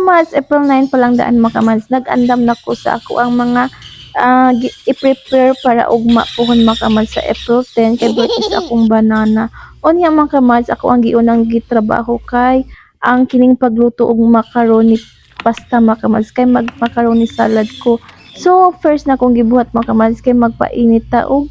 kamads, April 9 pa lang daan mga kamads. Nag-andam na ko sa ako ang mga i-prepare para ugma pohon mga kamads sa April 10 kay birthday sa akong banana. Unya mga kamads, ako ang giunang gitrabaho kay ang kining pagluto og macaroni pasta mga kamads kay mag-macaroni salad ko. So first na kong gibuhat mga kamads kay magpainit ta og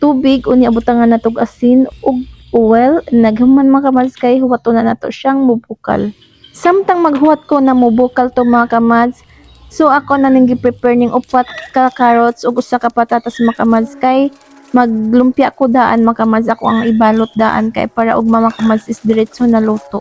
tubig unya butangan na tog asin ug oil. Naghuman mga kamads kay huwato na nato siyang mubukal. Samtang maghuwat ko na mubukal to mga kamads, so ako na ning gi-prepare ning upat ka carrots ug usa ka patatas mga kamads kay maglumpia ko daan mga kamads, ako ang ibalot daan kay para ug mga kamads is diretso na luto.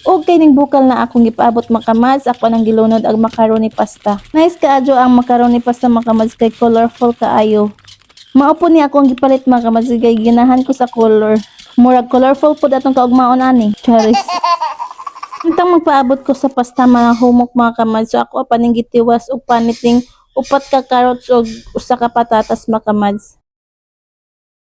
Og kay ning bukal na akong gipaabot mga kamads, ako nang gilunod ang macaroni pasta. Nice kaadyo ang macaroni pasta mga kamads kay colorful kaayo. Mao ni akong gipalit mga kamads kay ginahan ko sa color. Murag colorful pud atong kaugmaon ani. Charis. Untang magpaabot ko sa pasta mga humok mga kamads, so ako paning gitiwas og paniting upat ka carrots og usa ka patatas mga kamads.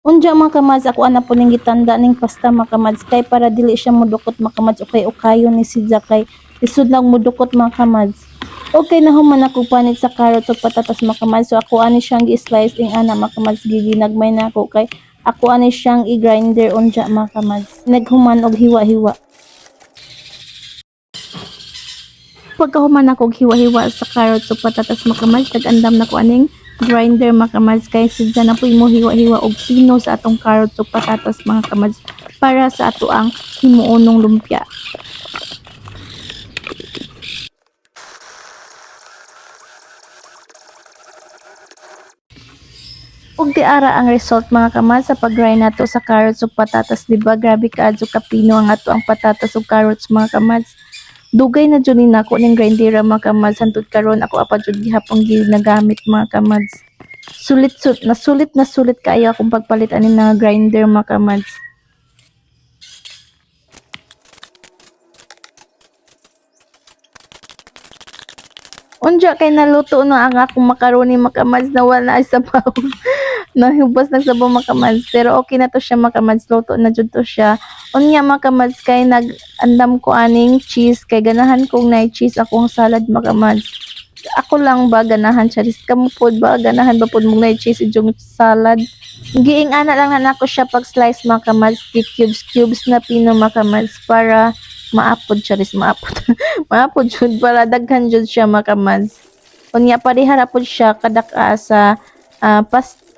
Unja mga kamads, ako ana po ning gitanda ning pasta mga kamads kay para dili siya mudukot mga kamads okay ukayo ni sidya kay isud lang mudukot mga kamads. Okay na human ako panit sa carrots ug patatas mga kamads, so ako ani siyang gi-slice ing ana mga kamads, giginagmay na ako kay ako ani siyang i-grinder unja mga kamads. Naghuman og hiwa-hiwa. Pagkahuman ako og hiwa-hiwa sa carrots ug patatas mga kamads, nag-andam na ko aning grinder mga kamads kay sidya na po mo hiwa-hiwa og sino sa atong carrots ug patatas mga kamads para sa ato ang himuonong lumpia. Ug tiara ang result mga kamads sa pag-grind nato sa carrots ug patatas, di ba? Grabe kaadyo kapino ang ato ang patatas ug carrots mga kamads. Dugay na jud ni nako ning grindera mga kamads, hantud karon ako apa jud gihapon ginagamit mga kamads. Sulit kaayo akong pagpalit ani nga grinder mga kamads. Unja kay naluto na ang akong macaroni mga kamads, na wala ay sabaw. Nahubos ng sabaw mga kamads, pero okay na to siya mga kamads, luto na jud to siya. Unya mga kamads kay nag-andam ko aning cheese kay ganahan kong na cheese akong salad mga kamads. Ako lang ba ganahan charis kamo pod ba ganahan ba pod mong na cheese idyong salad. Giing ana lang na nako siya pag slice mga kamads, cubes na pino mga kamads para maapod charis maapod. Maapod jud para daghan jud siya mga kamads. Unya parihara pod siya kadaka sa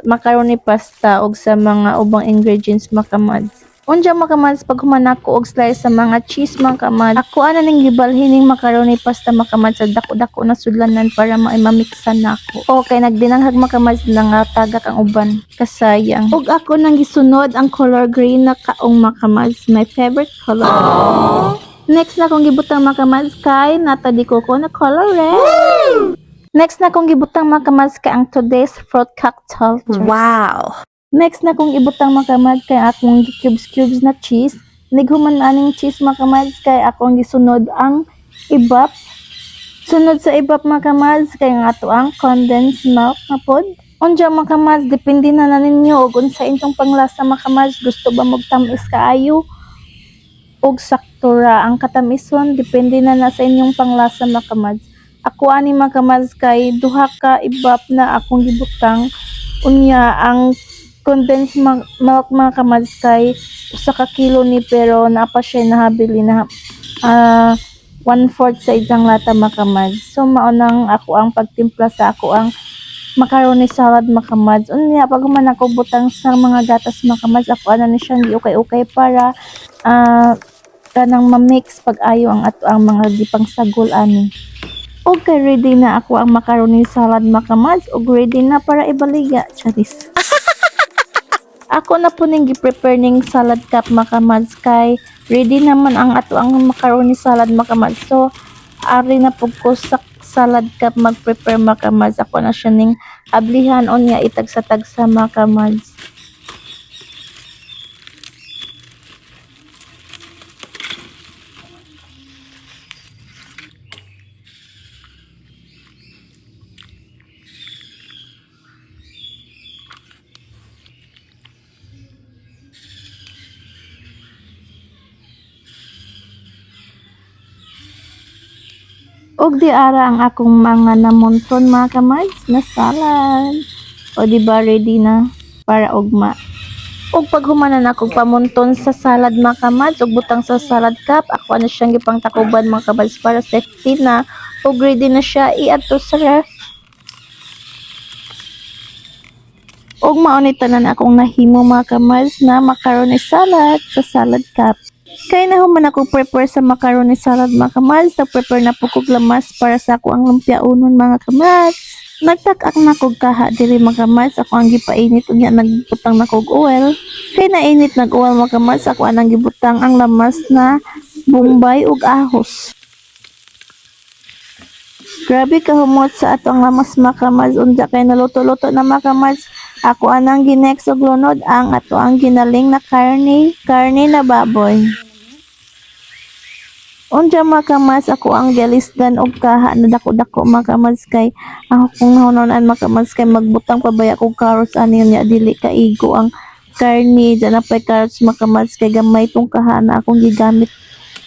macaroni pasta og sa mga ubang ingredients mga kamads. Unja mga kamads, pag human ako og slice sa mga cheese mga kamads, ako ana ning gibalhin ning macaroni pasta mga kamads sa dako-dako na sudlanan para mamiksan na ako. Okay, nagdinanghag mga kamads na nga tagak ang uban. Kasayang. Ug ako nang gisunod ang color green na kaong mga kamads, my favorite color. Aww. Next na kong gibutang mga kamads kay natadi ko na color red. Woo! Next na kong gibutang mga kamads kay ang today's fruit cocktail. Wow! Next na kong ibutang mga kamads kay akong cubes na cheese. Nighuman aning cheese mga kamads kay akong gisunod ang ibap. Sunod sa ibap mga kamads kay nga ato ang condensed milk na pod. Unja mga kamads, depende na ninyo og unsa inyong panglasa mga kamads. Gusto ba magtamis kaayo og sakto ra ang katamison, depende na sa inyong panglasa mga kamads. Ako ani mga kamads kay duha ka ibap na akong gibutang. Unya ang condensed milk mga kamads kay usa ka kilo ni pero naapa siya nahabili na 1/4 sa isang lata mga kamads. So maunang ako ang pagtimpla sa ako ang macaroni salad mga kamads. Unya pag human ako butang sa mga gatas mga kamads, ako ana ni siyang giukay-ukay para kanang ma-mix pag-ayo ang ato ang mga gipang sagol ani. Okay, ready na ako ang macaroni salad mga kamads ug ready na para ibaligya charis. Ako na po ning gi-prepare ning salad cup mga kamads kay ready naman ang ato ang macaroni salad mga kamads. So ari na po ko sa salad cup mag-prepare mga kamads. Ako na siya ning ablihan unya itag sa tagsa mga kamads. Og di ara ang akong mga namunton mga kamads na salad. O di ba ready na para ugma. Og pag humanan ako pamunton sa salad mga kamads og butang sa salad cup, ako na siyang gipang takuban mga kamads para safety na og ready na siya iadto sa ref. Og mauni tanan akong nahimo mga kamads na macaroni salad sa salad cup. Kaya na human ako prepare sa macaroni salad mga kamads, nag-prepare na po kog lamas para sa ako ang lumpia unon mga kamads. Nagtak-ak na kog kaha diri mga kamads, ako ang gipainit unya nagbutang na kog oil. Kay nainit nag-oil mga kamads, ako anang gibutang ang lamas na bombay ug ahos. Grabe kahumot sa atong lamas mga kamads, unja kay naluto-luto na mga kamads. Ako anang ginex og lunod ang ato ang ginaling na karne na baboy. Unja mga kamads, ako ang gialisdan og kaha na dako-dako mga kamads kay ako kung nahunonan mga kamads kay magbutang pabaya kog carrots ani niya dili kaigo ang karne dyan na pay carrots mga kamads kay gamay tong kaha na akong gigamit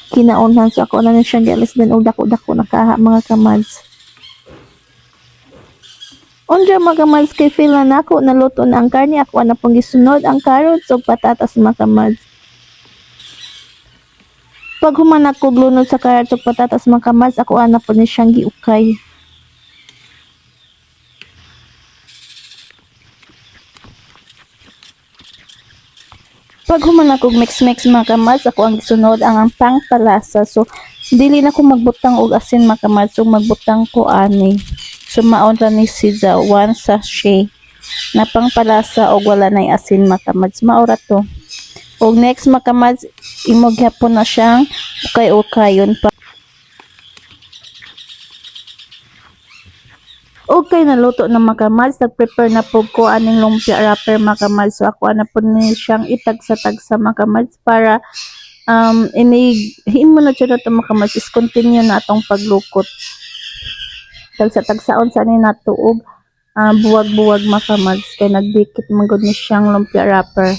kinaunhan so ako na siyang gialisdan og dako-dako na kaha mga kamads. Unja mga kamads kay feel na nako naluto na ang karne, ako na pong gisunod ang carrots ug patatas mga kamads. Pag humanak ko glunod sa carrots ug patatas mga kamads, ako ana po ni siyang giukay. Pag humanak og mix-mix mga kamads, ako ang gisunod ang pangpalasa. So dili na ko magbutang og asin mga kamads, so magbutang ko ani. So maon ra ni siya 1 sachet na pangpalasa og wala nay asin mga kamads. Mao ra to. Og next mga kamads, imo gyapon na siyang ukay-ukayon pa. Okay, naluto na mga kamads, nag-prepare na po ko aning lumpia wrapper mga kamads. So ako na po ni siyang itagsa-tagsa mga kamads para himo na siya na ito mga kamads, is continue na atong paglukot. Tagsa-tagsaon sa ni natuog buwag-buwag mga kamads kay nagdikit magod ni siyang lumpia wrapper.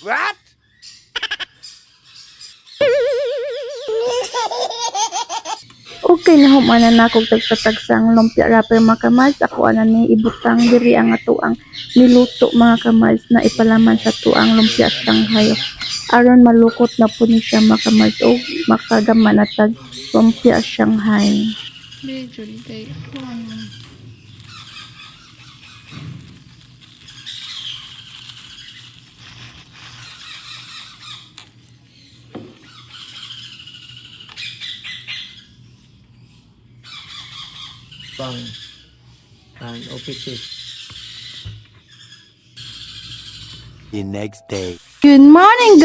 What? Okay na humanan na kog tagsa-tagsa ang lumpia wrapper mga kamads. Ako ana ni ibutang diri ang ato ang niluto mga kamads na ipalaman sa tuang lumpia Shanghai. Aron malukot na po ni siya mga kamads o makagama na tag lumpia Shanghai. Bang. And opposite. The next day. Good morning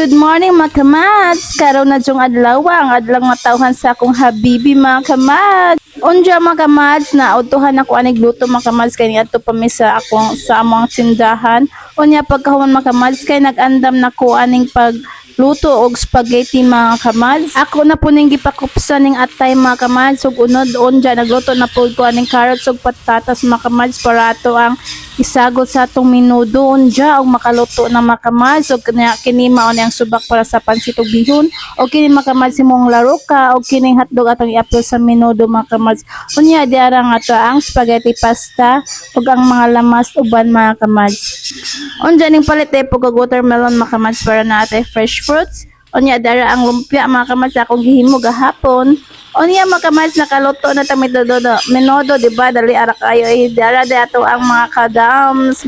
mga kamads. Karon na jung adlaw ang adlaw nga tawhan sa akong habibi mga kamads. Unja mga kamads na utuhan ako anig luto mga kamads kay niadto pa mi sa akong sa among tindahan. Unya pagkahuman mga kamads kay nag-andam nako aning pagluto og spaghetti mga kamads. Ako na po ning gipakupsan ning atay mga kamads ug unod unja nagluto na po ko aning carrots ug patatas mga kamads para ato ang isagot sa atong minudo unja og makaluto na mga kamads ug kini mao ni ang subak para sa pansit ug bihon o kini mga kamads imong laruka o kining hotdog atong i-upload sa minudo mga kamads. Unya diara nga to ang spaghetti pasta ug ang mga lamas uban mga kamads. Unja ning palit po kag watermelon mga kamads para na atay fresh fruits. Unya dara ang lumpia mga kamads akong gihimo gahapon. Unya mga kamads nakaluto na ta menodo di ba dali ara kayo dara ato ang mga kadams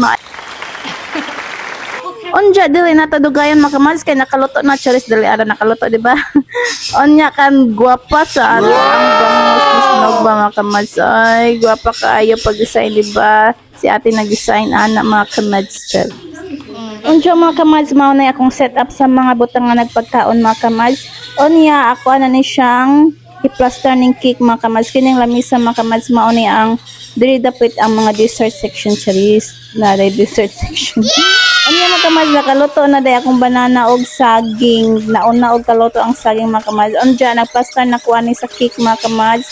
Unja dili na ta dugayon mga kamads kay nakaluto na charis dali ara nakaluto di ba? Unya kan guwapa sa ang bangos ba mga kamads ay guwapa kaayo pag-design di ba? Si ate nag-design ana mga kamads chel. Unja mga kamads mao na akong setup sa mga butang nga nagpagkaon mga kamads. Unya ako ana ni siyang i-plaster ning cake mga kamads kining lamisa mga kamads mao ni ang diri dapit ang mga dessert section charis na dessert section. Unya mga kamads nakaluto na day akong banana og saging. Nauna og kaluto ang saging mga kamads. Unja nagplaster na kuha ni sa cake mga kamads.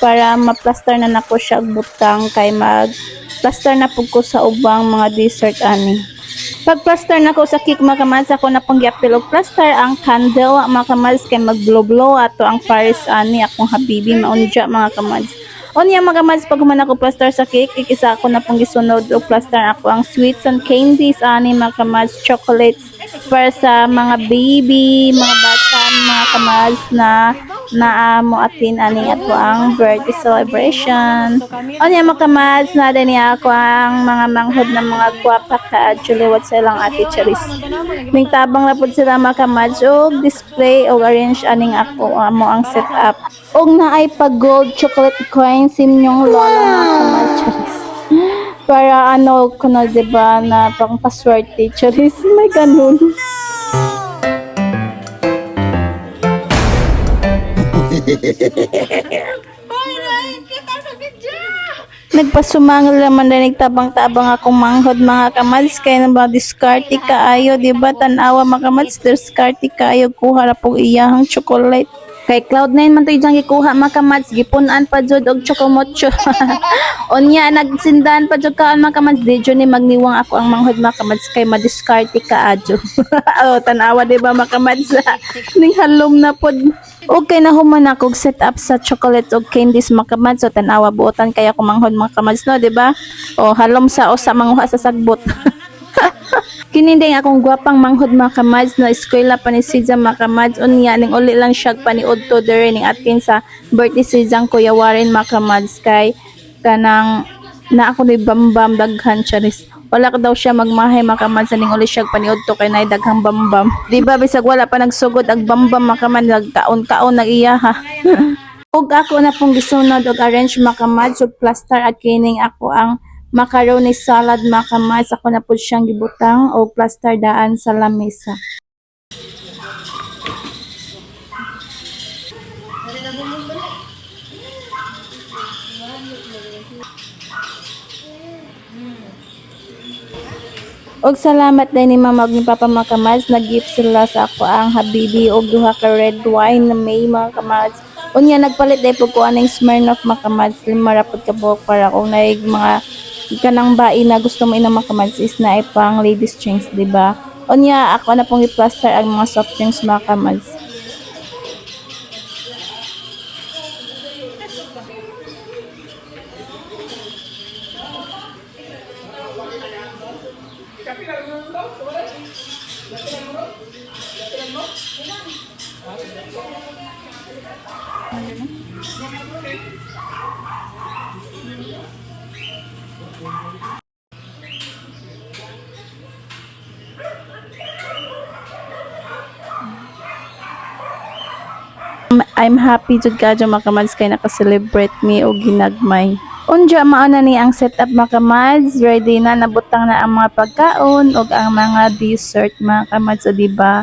para ma-plaster na nako siya og butang kay mag-plaster na pud ko sa ubang mga dessert ani. Pag-plaster na ko sa cake mga kamads, ako na pang giapil og plaster ang candle mga kamads kay mag-blow-blow ato ang Paris ani akong habibi maunja mga kamads. Onya mga kamads, pag human ako plaster sa cake, ikisa ako na pang gisunod og plaster ako ang sweets and candies ani mga kamads, chocolates para sa mga baby, mga bata, mga kamads na naamo atin ani ato ang birthday celebration. Onya mga kamads, na din ako ang mga manghod na mga gwapa ka actually what sa ilang ate Charis. Ning tabang na pud sila mga kamads og display og arrange aning ako amo ang setup. Og naay pag gold chocolate coins simnyong lola mga kamads Charis. Para ano kuno diba na pang paswerte Charis may ganun. Nagpasumangal naman na nagtabang-tabang akong manghod mga kamads kay na ba diskarte kaayo diba tanawa mga kamads diskarte kaayo kuha ra pug iyahang chocolate kay Cloud9 man to ijang gikuha mga kamads gipunan pa jud og chocomocho. Onya nagsindahan pa jud kaon mga kamads di jud ni magniwang ako ang manghod mga kamads kay madiskarte kaadyo. Oh tanawa diba mga kamads ning halom na pod. Okay na human ako set up sa chocolate og candies mga kamads so tanawa buotan kaya ko manghod mga kamads no di ba? O halom sa usa manguha sa sagbot. Kininding akong gwapang manghod mga kamads na eskwela pa ni Sidza mga kamads unya ning uli lang siya paniud to dere ning atin sa birthday Sidzang Kuya Warren mga kamads kay kanang na ako ni bambam daghan charis. Wala ka daw siya magmahay makaman sa ning uli siya paniud to kay nay daghang bambam. Di ba bisag wala pa nagsugod ag bambam makaman nagkaon-kaon na iya ha. Og ako na pong gisunod og arrange makamad so plaster at kining ako ang macaroni salad makamad ako na pud siyang gibutang og plaster daan sa lamesa. Og salamat din ni Mama ug ni Papa mga kamads, nag-gift sila sa ako ang habibi og duha ka red wine na may mga kamads. Unya nagpalit dai pud ko aning Smirnoff mga kamads, lima ra pud ka buhok para kung naig mga kanang bai na gusto mo inom mga kamads is na pang ladies drinks, di ba? Unya ako na pong i-plaster ang mga soft drinks mga kamads. I'm happy jud kadyo mga kamads kay naka-celebrate me og ginagmay. Unja mao na ni ang setup mga kamads, ready na nabutang na ang mga pagkaon og ang mga dessert mga kamads o diba?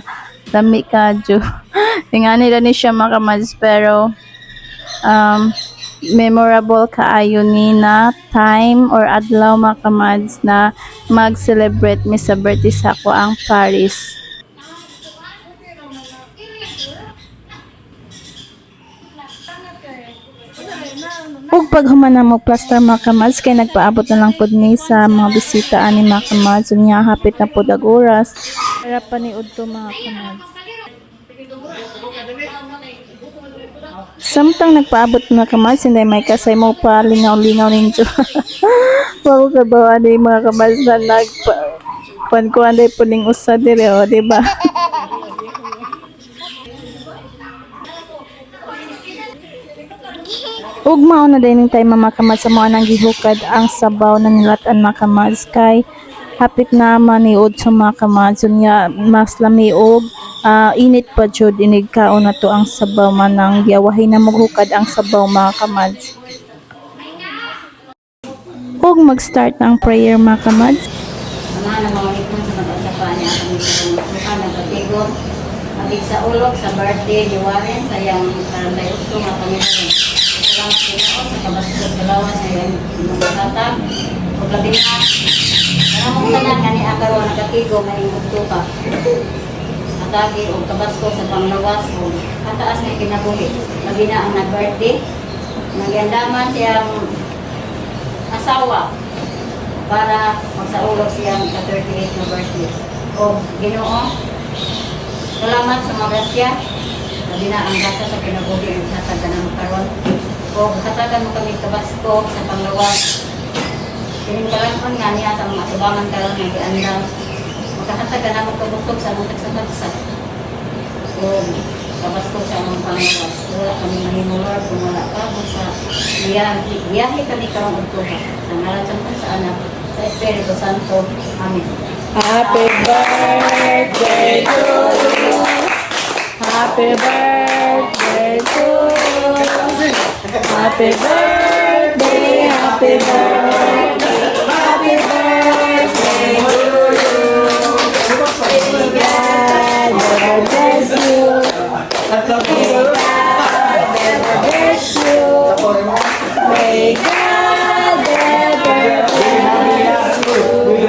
Dami kadyo. Tingani ra ni siya mga kamads pero memorable kaayo ni na time or adlaw mga kamads na mag-celebrate mi sa birthday sa ako ang Paris. Ug pag human na mo plaster mga kamads kay nagpaabot na lang pud ni sa mga bisita ani mga kamads unya hapit na pud ag oras para paniud to mga kamads. Samtang nagpaabot mga kamads hindi may kasay mo pa lingaw-lingaw ninyo. Wala ka ba ani mga kamads na nagpa kuan day puning usa dire o di ba? Ug mao na din time mga kamads sa mga nang gihukad ang sabaw na nilatan mga kamads kay hapit na maniud sa mga kamads unya mas lami og init pa jud inig kaon na to ang sabaw manang giawahay na maghukad ang sabaw mga kamads. Ug mag-start ang prayer mga kamads. Mga namawalipon sa mag-asapa niya kami sa nagkatigon. Abig sa ulog, sa birthday, di Warren, sayang karantay uso nga kami rin. Salamat sa sa kabastos sa lawas, sa iyong mga o labi na. Karamong tanan nga ni Akaro, nagkatigo, may ingutto ka. Atagi o kabasko sa panglawas o kataas na kinabuhi. Labi na ang nag-birthday. Nagyandaman siyang asawa para magsaulog siyang sa 38 na birthday. O, Ginoo, salamat sa mga grasya. Sabi na ang grasya sa kinabuhi ang hatagan ng karon. O, hatagan mo kami kabasko sa panglawas. Piningkalan nga niya sa mga tubangan karon ng giandam. Magkahatagan na mo kabusog sa mga tagsa-tagsa. O, kabasko sa mga panglawas. Wala kami mahimulor kung wala ka. Sa biyahe kami karong Oktubre. Sa ngalan sa anak, sa Espiritu Santo. Amen. Happy birthday to you. Happy birthday to you. Happy birthday, happy birthday, happy birthday to you. May God never bless you. May God never bless you. May God never bless you.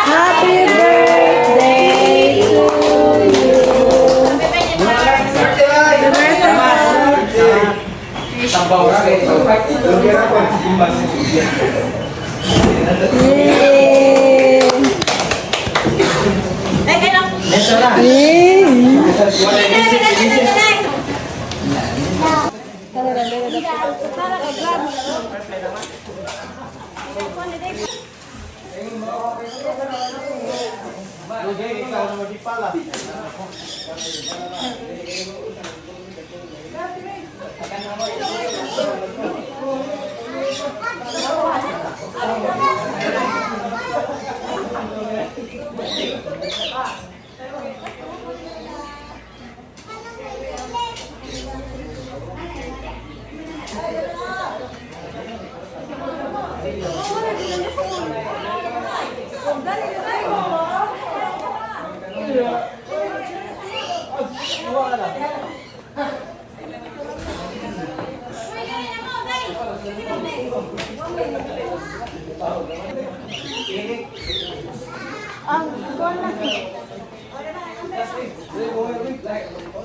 Happy birthday to you.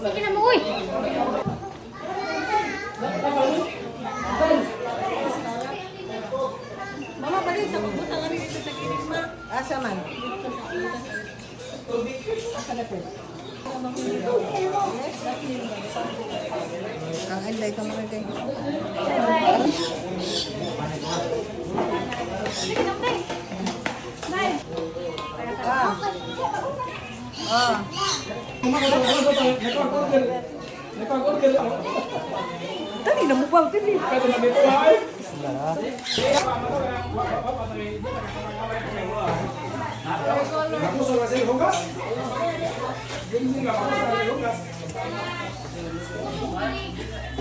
Sige na mo, uy! Mama, balik sa pagbutan kami dito sa kinig, ma. Asa man? Ang anday ka mga kay. Tani na mo pa tini.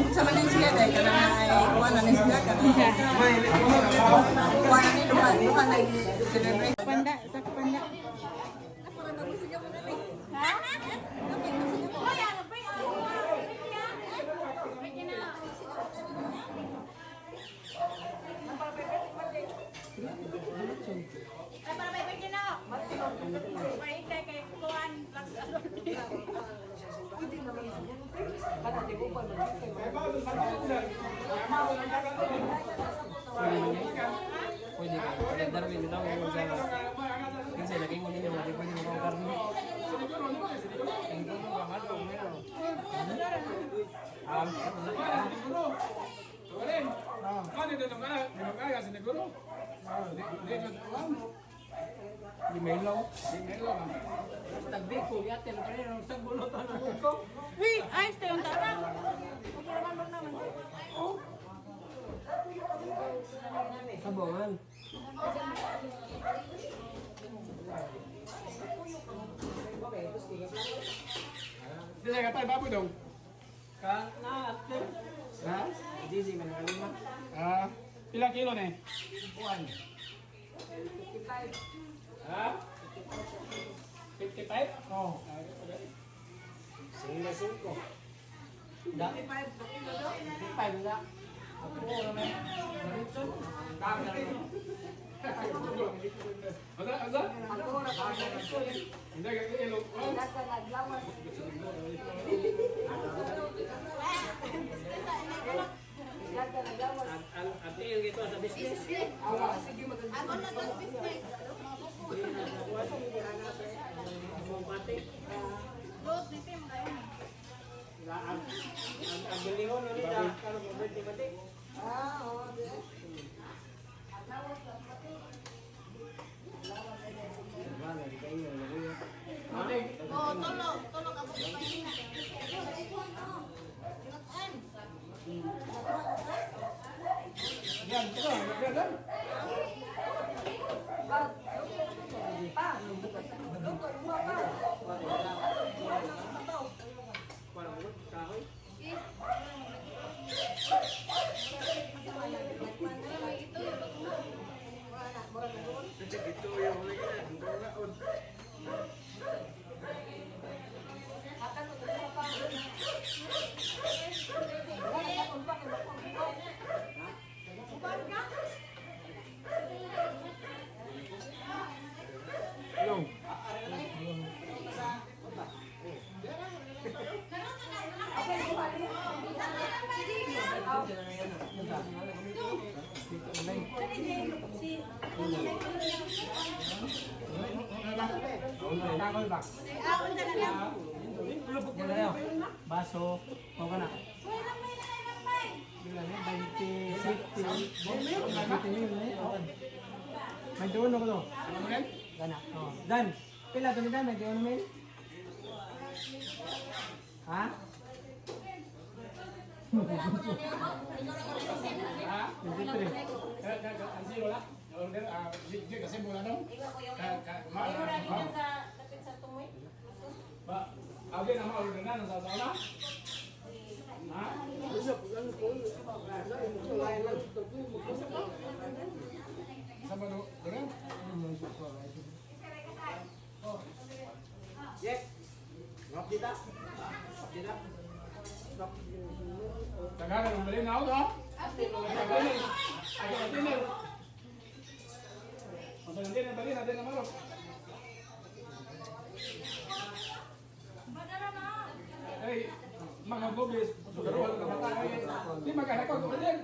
Sama din siya dahil ka na ay kuha na sila ka. Kuha na nito ka na celebrate. Panda, sa panda. Pwede ka. Darwin, ito ang mga sana. Kasi lagay mo ninyo, mati pwede mo kang karne. Ang gulo ka, mato, meron. Di melo. Tagdi ko, yatin pa rin. Ang sagbulutan ko. Uy, ayos tayo ang tara. Sabongan. Dili ka pa baboy dong. Ka na atle. Ha? Dili man kalima. Ah, pila kilo ne? 1. 55. Ha? 55? Oh. Sila 5. Dati 55 na. Ako naman. Asa? Hindi ka ilo. Yan, ito, yan. Baso, o ka na. May doon ako to. Gana. Oh, Dan. Pila to ni Dan, may doon mil. Ha? Ha? Ang zero la. Order kasi muna daw. Ba, abi na ma-order na sa sauna. Ha? Sama do, doon. Yes. Ngap dita. Dita. Tagalan ng bali na ako to. Ay, dinner. Ang dinner bali natin na maro. Hey, mga goblis, sugaruhan ka mata. Di magkahakot ko din.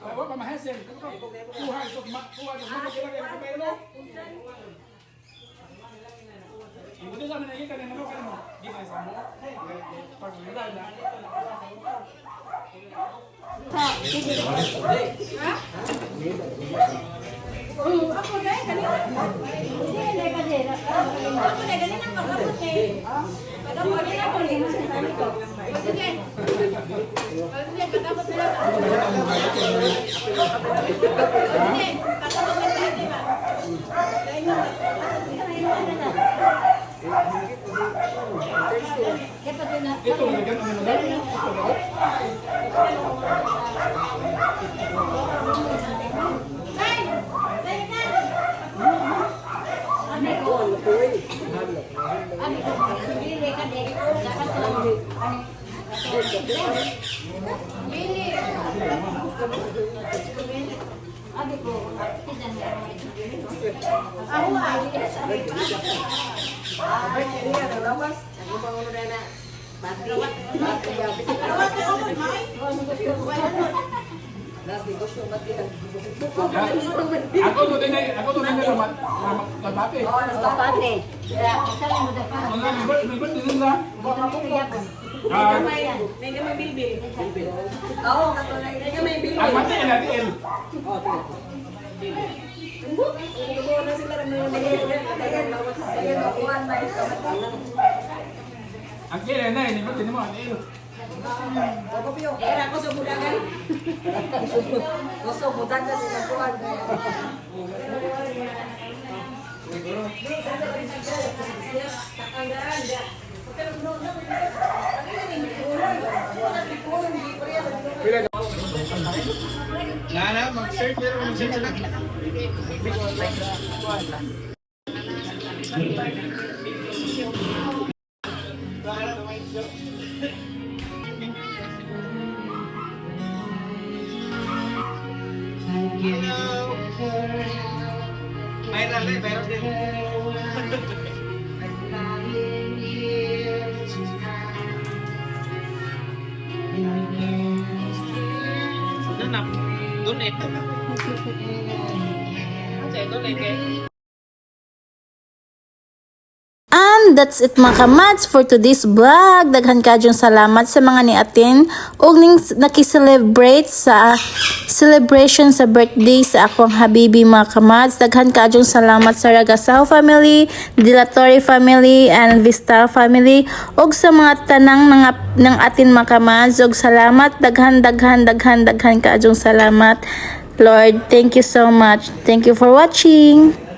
Awa pa mahasin. Kuha ito, kuha ito. Magkakilagay ang kapelo. Ito sa amin na kanina mo kanina. Di ba sa mo? Pag-ulay na. Ako dahil kanina. Hindi, kanina. Ako dahil kanina pag-abot eh. Pag-abot nila ako rin. Sige. Sige, pag-abot nila. Sige, pag-abot nila. Diba? Ito, nagyan ang minunod. Ito daw. Ako to din naman labate. Oh, nagpapate. Kaya, kasali mo dapat. Ang nilbert din nila. May gamay bilbil. Oo, katulad. May gamay bilbil. Ang mati natin. Inubuhan na sila ng mga Ayan, makuhan na ito. Ang kaya na, nilbert din mo. Ang il. Era ko sa budagan. Gusto budagan din nakuhan. Nana, mag-search pero mag-search na. Viral din, viral din. Nanap, donate. Saya donate. And And that's it mga kamads for today's vlog. Daghan kadyong salamat sa mga niatin ug ning nakiselebrate sa celebration sa birthday sa akong habibi mga kamads. Daghan kadyong salamat sa Ragasaw family, Dilatori family, and Vistal family ug sa mga tanang ng atin mga kamads. Ug salamat daghan kadyong salamat. Lord, thank you so much. Thank you for watching.